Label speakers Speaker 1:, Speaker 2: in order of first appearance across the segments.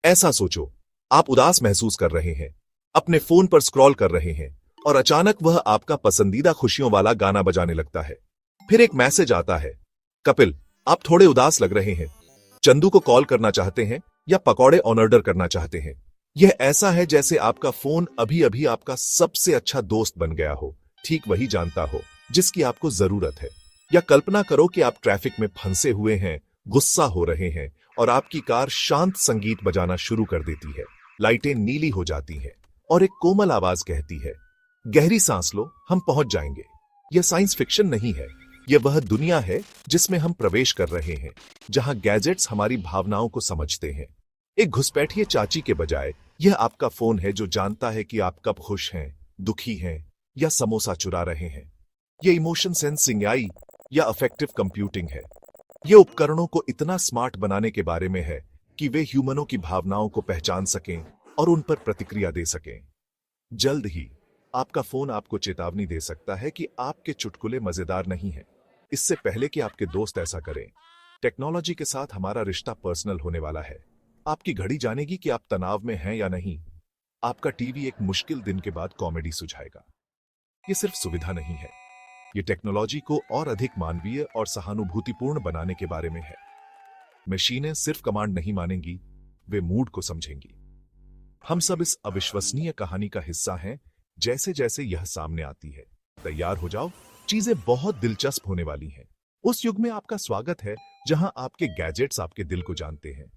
Speaker 1: ऐसा सोचो, आप उदास महसूस कर रहे हैं, अपने फोन पर स्क्रॉल कर रहे हैं और अचानक वह आपका पसंदीदा खुशियों वाला गाना बजाने लगता है। फिर एक मैसेज आता है, कपिल आप थोड़े उदास लग रहे हैं, चंदू को कॉल करना चाहते हैं या पकौड़े ऑर्डर करना चाहते हैं। यह ऐसा है जैसे आपका फोन अभी अभी आपका सबसे अच्छा दोस्त बन गया हो, ठीक वही जानता हो जिसकी आपको जरूरत है। या कल्पना करो कि आप ट्रैफिक में फंसे हुए हैं, गुस्सा हो रहे हैं और आपकी कार शांत संगीत बजाना शुरू कर देती है। लाइटें नीली हो जाती हैं और एक कोमल आवाज कहती है, गहरी सांस लो, हम पहुंच जाएंगे। यह साइंस फिक्शन नहीं है, यह वह दुनिया है जिसमें हम प्रवेश कर रहे हैं, जहां गैजेट्स हमारी भावनाओं को समझते हैं। एक घुसपैठिए चाची के बजाय यह आपका फोन है जो जानता है कि आप कब खुश हैं, दुखी हैं या समोसा चुरा रहे हैं। यह इमोशन सेंसिंग एआई या अफेक्टिव कंप्यूटिंग है। यह उपकरणों को इतना स्मार्ट बनाने के बारे में है कि वे ह्यूमनों की भावनाओं को पहचान सकें और उन पर प्रतिक्रिया दे सकें। जल्द ही आपका फोन आपको चेतावनी दे सकता है कि आपके चुटकुले मजेदार नहीं हैं, इससे पहले कि आपके दोस्त ऐसा करें। टेक्नोलॉजी के साथ हमारा रिश्ता पर्सनल होने वाला है। आपकी घड़ी जानेगी कि आप तनाव में हैं या नहीं। आपका टीवी एक मुश्किल दिन के बाद कॉमेडी सुझाएगा। यह सिर्फ सुविधा नहीं है, यह टेक्नोलॉजी को और अधिक मानवीय और सहानुभूतिपूर्ण बनाने के बारे में है। मशीनें सिर्फ कमांड नहीं मानेंगी, वे मूड को समझेंगी। हम सब इस अविश्वसनीय कहानी का हिस्सा हैं जैसे जैसे यह सामने आती है। तैयार हो जाओ, चीजें बहुत दिलचस्प होने वाली हैं। उस युग में आपका स्वागत है जहां आपके गैजेट्स आपके दिल को जानते हैं।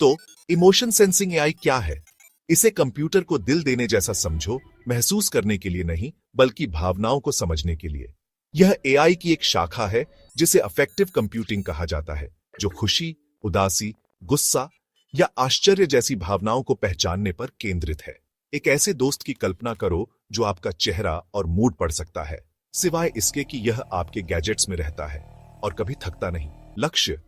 Speaker 1: तो इमोशन सेंसिंग एआई क्या है? इसे कंप्यूटर को दिल देने जैसा समझो, महसूस करने के लिए नहीं बल्कि भावनाओं को समझने के लिए। यह एआई की एक शाखा है जिसे अफेक्टिव कंप्यूटिंग कहा जाता है, जो खुशी, उदासी, गुस्सा या आश्चर्य जैसी भावनाओं को पहचानने पर केंद्रित है। एक ऐसे दोस्त की कल्पना करो जो आपका चेहरा और मूड पढ़ सकता है, सिवाय इसके कि यह आपके गैजेट्स में रहता है और कभी थकता नहीं। लक्ष्य,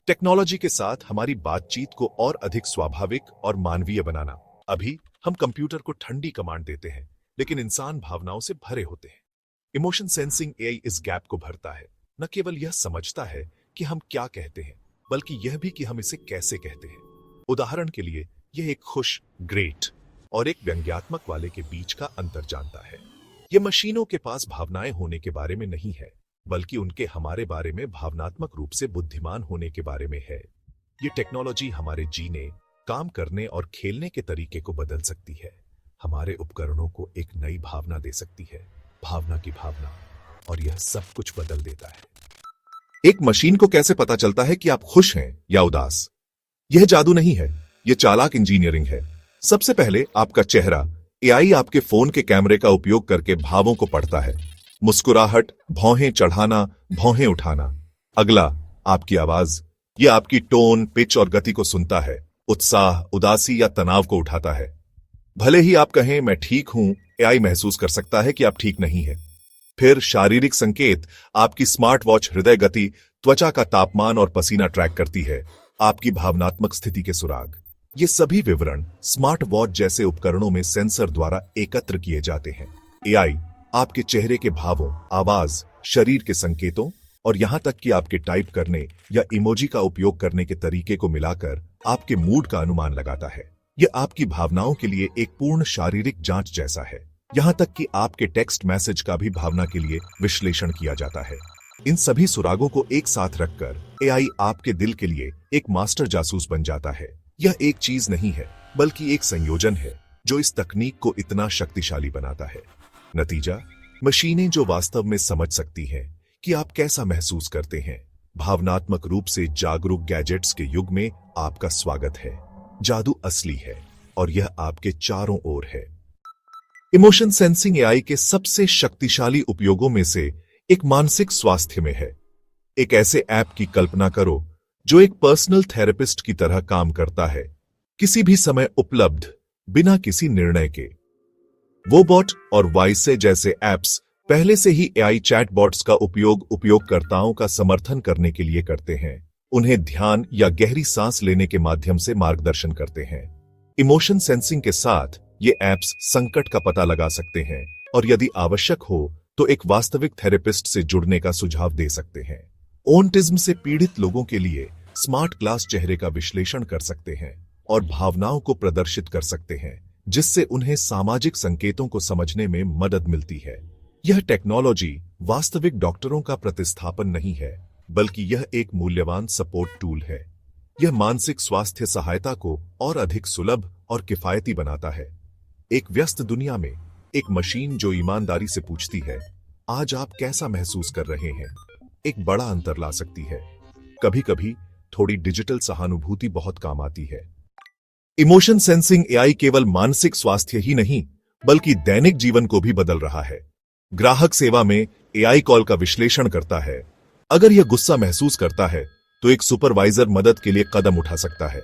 Speaker 1: टेक्नोलॉजी के साथ हमारी बातचीत को और अधिक स्वाभाविक और मानवीय बनाना। अभी हम कंप्यूटर को ठंडी कमांड देते हैं, लेकिन इंसान भावनाओं से भरे होते हैं। इमोशन सेंसिंग एआई इस गैप को भरता है। न केवल यह समझता है कि हम क्या कहते हैं, बल्कि यह भी कि हम इसे कैसे कहते हैं। उदाहरण के लिए, यह एक खुश, ग्रेट और एक व्यंग्यात्मक वाले के बीच का अंतर जानता है। यह मशीनों के पास भावनाएं होने के बारे में नहीं है, बल्कि उनके हमारे बारे में भावनात्मक रूप से बुद्धिमान होने के बारे में है। यह टेक्नोलॉजी हमारे जीने, काम करने और खेलने के तरीके को बदल सकती है। हमारे उपकरणों को एक नई भावना दे सकती है, भावना की भावना, और यह सब कुछ बदल देता है। एक मशीन को कैसे पता चलता है कि आप खुश हैं या उदास? यह जादू नहीं है, यह चालाक इंजीनियरिंग है। सबसे पहले आपका चेहरा। एआई आपके फोन के कैमरे का उपयोग करके भावों को पढ़ता है। मुस्कुराहट, भौहें चढ़ाना, भौहें उठाना। अगला, आपकी आवाज। यह आपकी टोन, पिच और गति को सुनता है। उत्साह, उदासी या तनाव को उठाता है। भले ही आप कहें मैं ठीक हूं, एआई महसूस कर सकता है कि आप ठीक नहीं हैं। फिर शारीरिक संकेत। आपकी स्मार्ट वॉच हृदय गति, त्वचा का तापमान और पसीना ट्रैक करती है। आपकी भावनात्मक स्थिति के सुराग। ये सभी विवरण स्मार्ट वॉच जैसे उपकरणों में सेंसर द्वारा एकत्र किए जाते हैं। एआई आपके चेहरे के भावों, आवाज, शरीर के संकेतों और यहां तक कि आपके टाइप करने या इमोजी का उपयोग करने के तरीके को मिलाकर आपके मूड का अनुमान लगाता है। यह आपकी भावनाओं के लिए एक पूर्ण शारीरिक जांच जैसा है। यहां तक कि आपके टेक्स्ट मैसेज का भी भावना के लिए विश्लेषण किया जाता है। इन सभी सुरागों को एक साथ रखकर एआई आपके दिल के लिए एक मास्टर जासूस बन जाता है। यह एक चीज नहीं है, बल्कि एक संयोजन है जो इस तकनीक को इतना शक्तिशाली बनाता है। नतीजा, मशीनें जो वास्तव में समझ सकती हैं कि आप कैसा महसूस करते हैं। भावनात्मक रूप से जागरूक गैजेट्स के युग में आपका स्वागत है। जादू असली है और यह आपके चारों ओर है। इमोशन सेंसिंग एआई के सबसे शक्तिशाली उपयोगों में से एक मानसिक स्वास्थ्य में है। एक ऐसे ऐप की कल्पना करो जो एक पर्सनल थेरेपिस्ट की तरह काम करता है, किसी भी समय उपलब्ध, बिना किसी निर्णय के। वोबॉट और वाइसे जैसे ऐप्स पहले से ही एआई चैटबॉट्स का उपयोग उपयोगकर्ताओं का समर्थन करने के लिए करते हैं। उन्हें ध्यान या गहरी सांस लेने के माध्यम से मार्गदर्शन करते हैं। इमोशन सेंसिंग के साथ ये ऐप्स संकट का पता लगा सकते हैं और यदि आवश्यक हो तो एक वास्तविक थेरेपिस्ट से जुड़ने का सुझाव दे सकते हैं। ऑटिज्म से पीड़ित लोगों के लिए स्मार्ट ग्लास चेहरे का विश्लेषण कर सकते हैं और भावनाओं को प्रदर्शित कर सकते हैं, जिससे उन्हें सामाजिक संकेतों को समझने में मदद मिलती है। यह टेक्नोलॉजी वास्तविक डॉक्टरों का प्रतिस्थापन नहीं है, बल्कि यह एक मूल्यवान सपोर्ट टूल है। यह मानसिक स्वास्थ्य सहायता को और अधिक सुलभ और किफायती बनाता है। एक व्यस्त दुनिया में एक मशीन जो ईमानदारी से पूछती है, आज आप कैसा महसूस कर रहे हैं, एक बड़ा अंतर ला सकती है। कभी-कभी थोड़ी डिजिटल सहानुभूति बहुत काम आती है। इमोशन सेंसिंग एआई केवल मानसिक स्वास्थ्य ही नहीं, बल्कि दैनिक जीवन को भी बदल रहा है। ग्राहक सेवा में एआई कॉल का विश्लेषण करता है। अगर यह गुस्सा महसूस करता है, तो एक सुपरवाइजर मदद के लिए कदम उठा सकता है।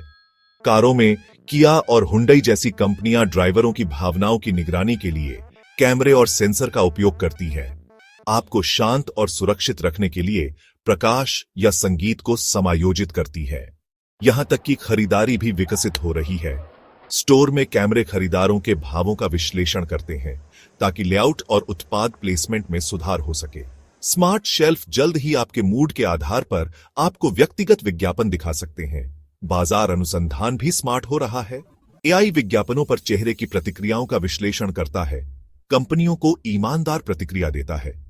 Speaker 1: कारों में किया और हुंडई जैसी कंपनियां ड्राइवरों की भावनाओं की निगरानी के लिए कैमरे और सेंसर का उपयोग करती हैं। आपको शांत और सुरक्षित रखने के लिए प्रकाश या संगीत को समायोजित करती है। यहां तक कि खरीदारी भी विकसित हो रही है। स्टोर में कैमरे खरीदारों के भावों का विश्लेषण करते हैं, ताकि लेआउट और उत्पाद प्लेसमेंट में सुधार हो सके। स्मार्ट शेल्फ जल्द ही आपके मूड के आधार पर आपको व्यक्तिगत विज्ञापन दिखा सकते हैं। बाजार अनुसंधान भी स्मार्ट हो रहा है। एआई विज्ञापनों पर चेहरे की प्रतिक्रियाओं का विश्लेषण करता है, कंपनियों को ईमानदार प्रतिक्रिया देता है।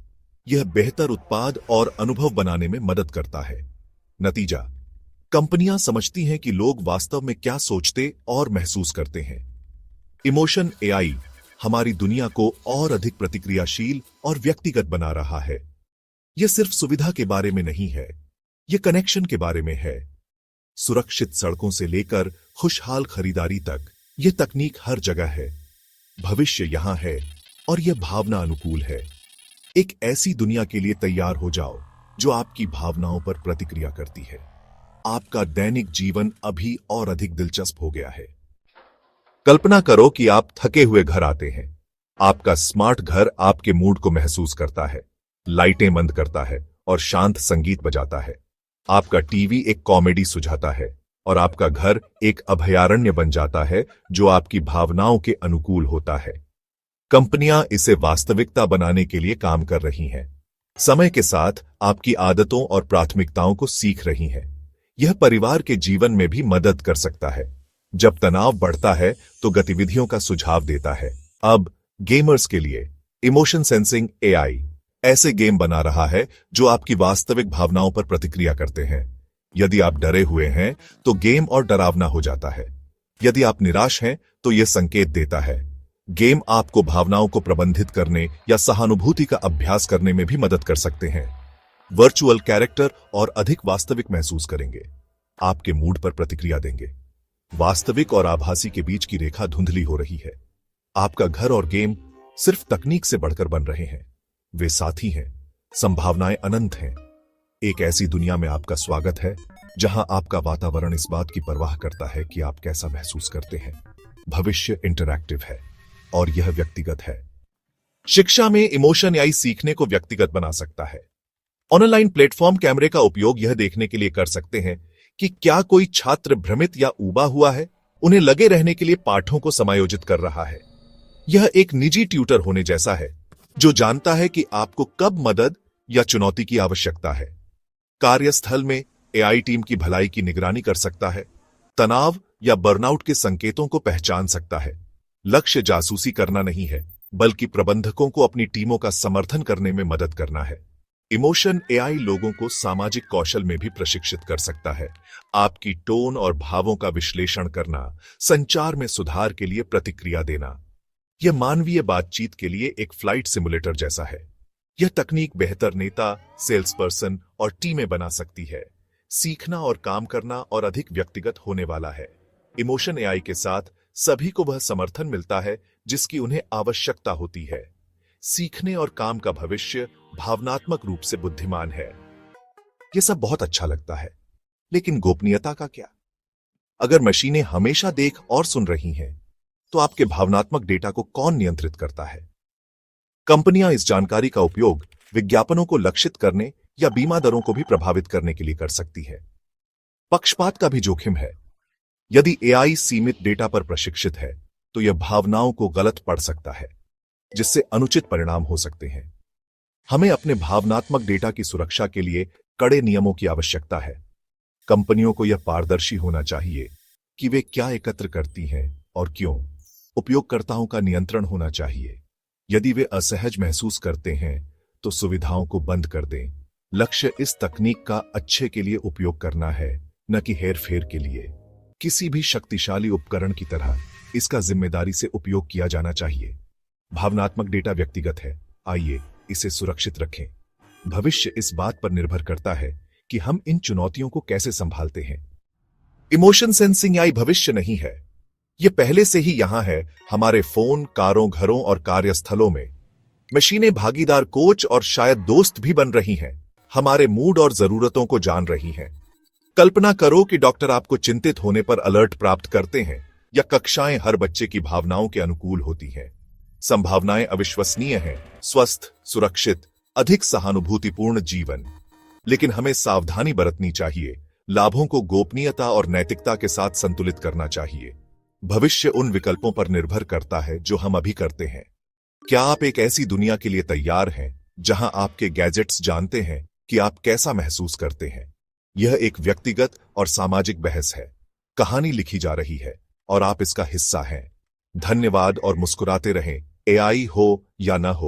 Speaker 1: यह बेहतर उत्पाद और अनुभव बनाने में मदद करता है। नतीजा, कंपनियां समझती हैं कि लोग वास्तव में क्या सोचते और महसूस करते हैं। इमोशन एआई हमारी दुनिया को और अधिक प्रतिक्रियाशील और व्यक्तिगत बना रहा है। यह सिर्फ सुविधा के बारे में नहीं है, यह कनेक्शन के बारे में है। सुरक्षित सड़कों से लेकर खुशहाल खरीदारी तक यह तकनीक हर जगह है। भविष्य यहां है और यह भावना अनुकूल है। एक ऐसी दुनिया के लिए तैयार हो जाओ जो आपकी भावनाओं पर प्रतिक्रिया करती है। आपका दैनिक जीवन अभी और अधिक दिलचस्प हो गया है। कल्पना करो कि आप थके हुए घर आते हैं। आपका स्मार्ट घर आपके मूड को महसूस करता है, लाइटें बंद करता है और शांत संगीत बजाता है। आपका टीवी एक कॉमेडी सुझाता है और आपका घर एक अभयारण्य बन जाता है जो आपकी भावनाओं के अनुकूल होता है। कंपनियां इसे वास्तविकता बनाने के लिए काम कर रही हैं। समय के साथ आपकी आदतों और प्राथमिकताओं को सीख रही हैं। यह परिवार के जीवन में भी मदद कर सकता है। जब तनाव बढ़ता है तो गतिविधियों का सुझाव देता है। अब गेमर्स के लिए इमोशन सेंसिंग एआई ऐसे गेम बना रहा है जो आपकी वास्तविक भावनाओं पर प्रतिक्रिया करते हैं। यदि आप डरे हुए हैं तो गेम और डरावना हो जाता है। यदि आप निराश हैं तो यह संकेत देता है। गेम आपको भावनाओं को प्रबंधित करने या सहानुभूति का अभ्यास करने में भी मदद कर सकते हैं। वर्चुअल कैरेक्टर और अधिक वास्तविक महसूस करेंगे, आपके मूड पर प्रतिक्रिया देंगे। वास्तविक और आभासी के बीच की रेखा धुंधली हो रही है। आपका घर और गेम सिर्फ तकनीक से बढ़कर बन रहे हैं, वे साथी हैं। संभावनाएं अनंत हैं। एक ऐसी दुनिया में आपका स्वागत है जहां आपका वातावरण इस बात की परवाह करता है कि आप कैसा महसूस करते हैं। भविष्य इंटरैक्टिव है और यह व्यक्तिगत है। शिक्षा में इमोशन एआई सीखने को व्यक्तिगत बना सकता है। ऑनलाइन प्लेटफॉर्म कैमरे का उपयोग यह देखने के लिए कर सकते हैं कि क्या कोई छात्र भ्रमित या ऊबा हुआ है। उन्हें लगे रहने के लिए पाठों को समायोजित कर रहा है। यह एक निजी ट्यूटर होने जैसा है जो जानता है कि आपको कब मदद या चुनौती की आवश्यकता है। कार्यस्थल में एआई टीम की भलाई की निगरानी कर सकता है, तनाव या बर्नआउट के संकेतों को पहचान सकता है। लक्ष्य जासूसी करना नहीं है, बल्कि प्रबंधकों को अपनी टीमों का समर्थन करने में मदद करना है। इमोशन एआई लोगों को सामाजिक कौशल में भी प्रशिक्षित कर सकता है। आपकी टोन और भावों का विश्लेषण करना, संचार में सुधार के लिए प्रतिक्रिया देना। यह मानवीय बातचीत के लिए एक फ्लाइट सिमुलेटर जैसा है। यह तकनीक बेहतर नेता, सेल्स पर्सन और टीमें बना सकती है। सीखना और काम करना और अधिक व्यक्तिगत होने वाला है। इमोशन एआई के साथ सभी को वह समर्थन मिलता है जिसकी उन्हें आवश्यकता होती है। सीखने और काम का भविष्य भावनात्मक रूप से बुद्धिमान है। यह सब बहुत अच्छा लगता है, लेकिन गोपनीयता का क्या? अगर मशीनें हमेशा देख और सुन रही हैं, तो आपके भावनात्मक डेटा को कौन नियंत्रित करता है? कंपनियां इस जानकारी का उपयोग विज्ञापनों को लक्षित करने या बीमा दरों को भी प्रभावित करने के लिए कर सकती है। पक्षपात का भी जोखिम है। यदि एआई सीमित डेटा पर प्रशिक्षित है, तो यह भावनाओं को गलत पढ़ सकता है, जिससे अनुचित परिणाम हो सकते हैं। हमें अपने भावनात्मक डेटा की सुरक्षा के लिए कड़े नियमों की आवश्यकता है। कंपनियों को यह पारदर्शी होना चाहिए कि वे क्या एकत्र करती हैं और क्यों। उपयोगकर्ताओं का नियंत्रण होना चाहिए। यदि वे असहज महसूस करते हैं तो सुविधाओं को बंद कर दें। लक्ष्य इस तकनीक का अच्छे के लिए उपयोग करना है, न कि हेरफेर के लिए। किसी भी शक्तिशाली उपकरण की तरह इसका जिम्मेदारी से उपयोग किया जाना चाहिए। भावनात्मक डेटा व्यक्तिगत है, आइए इसे सुरक्षित रखें। भविष्य इस बात पर निर्भर करता है कि हम इन चुनौतियों को कैसे संभालते हैं। इमोशन सेंसिंग आई भविष्य नहीं है, यह पहले से ही यहां है। हमारे फोन, कारों, घरों और कार्यस्थलों में मशीनें भागीदार कोच और शायद दोस्त भी बन रही हैं। हमारे मूड और जरूरतों को जान रही हैं। कल्पना करो कि डॉक्टर आपको चिंतित होने पर अलर्ट प्राप्त करते हैं, या कक्षाएं हर बच्चे की भावनाओं के अनुकूल होती हैं। संभावनाएं अविश्वसनीय हैं। स्वस्थ, सुरक्षित, अधिक सहानुभूतिपूर्ण जीवन। लेकिन हमें सावधानी बरतनी चाहिए। लाभों को गोपनीयता और नैतिकता के साथ संतुलित करना चाहिए। भविष्य उन विकल्पों पर निर्भर करता है जो हम अभी करते हैं। क्या आप एक ऐसी दुनिया के लिए तैयार हैं जहां आपके गैजेट्स जानते हैं कि आप कैसा महसूस करते हैं? यह एक व्यक्तिगत और सामाजिक बहस है। कहानी लिखी जा रही है और आप इसका हिस्सा हैं। धन्यवाद और मुस्कुराते रहें, एआई हो या न हो।